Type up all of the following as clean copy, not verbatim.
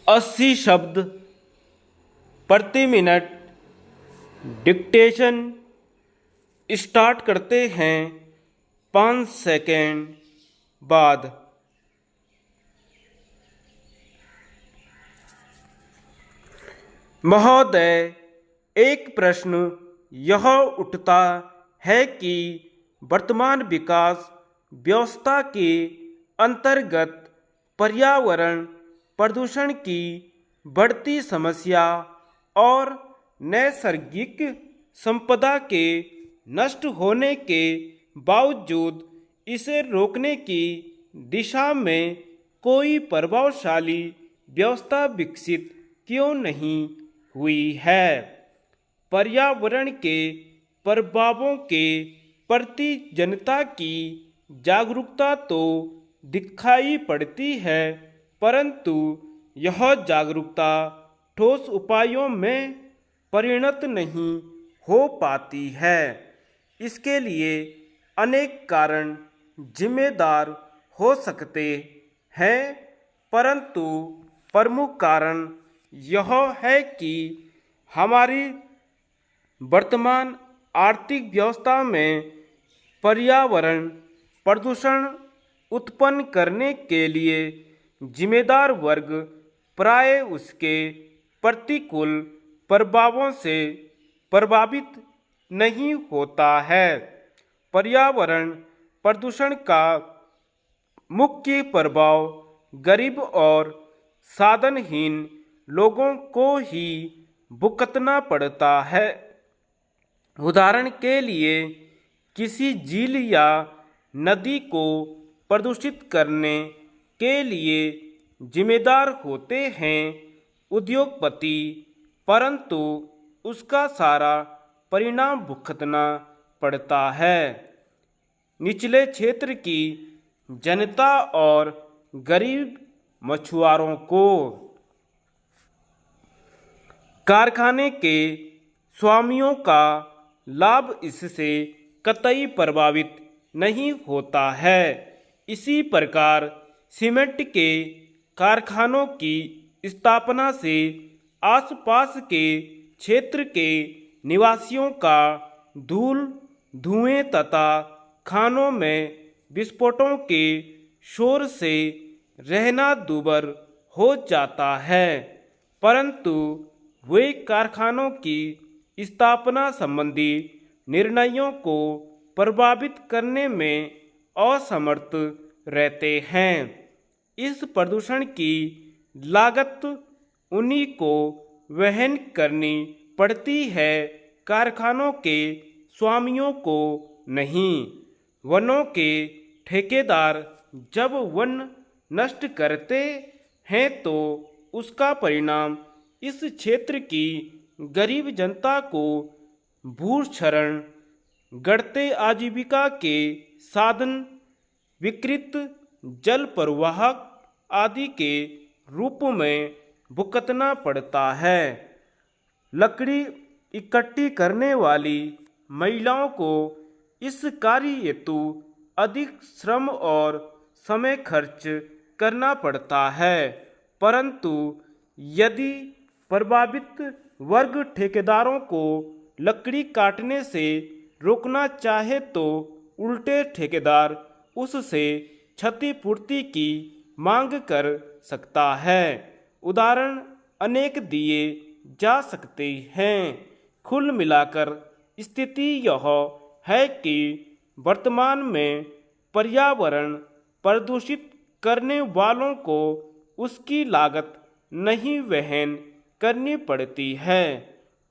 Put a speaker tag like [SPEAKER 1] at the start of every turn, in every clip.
[SPEAKER 1] 80 शब्द प्रति minute dictation start करते हैं 5 सेकेंड बाद। महोदय, एक प्रश्न यह उठता है कि वर्तमान विकास व्यवस्था के अंतर्गत पर्यावरण प्रदूषण की बढ़ती समस्या और नैसर्गिक संपदा के नष्ट होने के बावजूद इसे रोकने की दिशा में कोई प्रभावशाली व्यवस्था विकसित क्यों नहीं हुई है। पर्यावरण के प्रभावों के प्रति जनता की जागरूकता तो दिखाई पड़ती है, परंतु यह जागरूकता ठोस उपायों में परिणत नहीं हो पाती है। इसके लिए अनेक कारण जिम्मेदार हो सकते हैं, परंतु प्रमुख कारण यह है कि हमारी वर्तमान आर्थिक व्यवस्था में पर्यावरण प्रदूषण उत्पन्न करने के लिए जिम्मेदार वर्ग प्राय उसके प्रतिकूल प्रभावों से प्रभावित नहीं होता है। पर्यावरण प्रदूषण का मुख्य प्रभाव गरीब और साधनहीन लोगों को ही भुगतना पड़ता है। उदाहरण के लिए, किसी झील या नदी को प्रदूषित करने के लिए जिम्मेदार होते हैं उद्योगपति, परंतु उसका सारा परिणाम भुगतना पड़ता है निचले क्षेत्र की जनता और गरीब मछुआरों को। कारखाने के स्वामियों का लाभ इससे कतई प्रभावित नहीं होता है। इसी प्रकार सीमेंट के कारखानों की स्थापना से आसपास के क्षेत्र के निवासियों का धूल धुएं तथा खानों में विस्फोटों के शोर से रहना दूभर हो जाता है, परंतु वे कारखानों की स्थापना संबंधी निर्णयों को प्रभावित करने में असमर्थ रहते हैं। इस प्रदूषण की लागत उन्हीं को वहन करनी पड़ती है, कारखानों के स्वामियों को नहीं। वनों के ठेकेदार जब वन नष्ट करते हैं तो उसका परिणाम इस क्षेत्र की गरीब जनता को भूक्षरण, गढ़ते आजीविका के साधन, विकृत जल प्रवाह आदि के रूप में भुगतना पड़ता है। लकड़ी इकट्ठी करने वाली महिलाओं को इस कार्य हेतु अधिक श्रम और समय खर्च करना पड़ता है, परंतु यदि प्रभावित वर्ग ठेकेदारों को लकड़ी काटने से रोकना चाहे तो उल्टे ठेकेदार उससे क्षतिपूर्ति की मांग कर सकता है। उदाहरण अनेक दिए जा सकते हैं। कुल मिलाकर स्थिति यह है कि वर्तमान में पर्यावरण प्रदूषित करने वालों को उसकी लागत नहीं वहन करनी पड़ती है।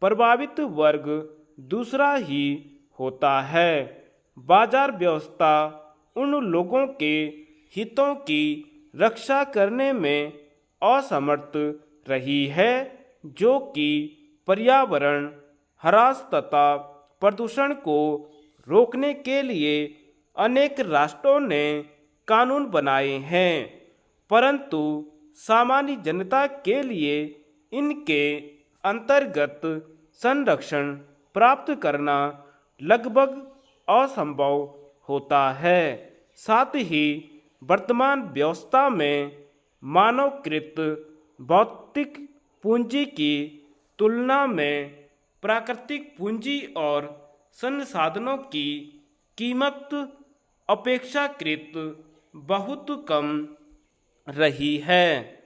[SPEAKER 1] प्रभावित वर्ग दूसरा ही होता है। बाजार व्यवस्था उन लोगों के हितों की रक्षा करने में असमर्थ रही है जो कि पर्यावरण ह्रास तथा प्रदूषण को रोकने के लिए अनेक राष्ट्रों ने कानून बनाए हैं, परंतु सामान्य जनता के लिए इनके अंतर्गत संरक्षण प्राप्त करना लगभग असंभव होता है। साथ ही वर्तमान व्यवस्था में मानवकृत भौतिक पूंजी की तुलना में प्राकृतिक पूंजी और संसाधनों की कीमत अपेक्षाकृत बहुत कम रही है।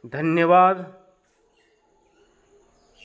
[SPEAKER 1] धन्यवाद।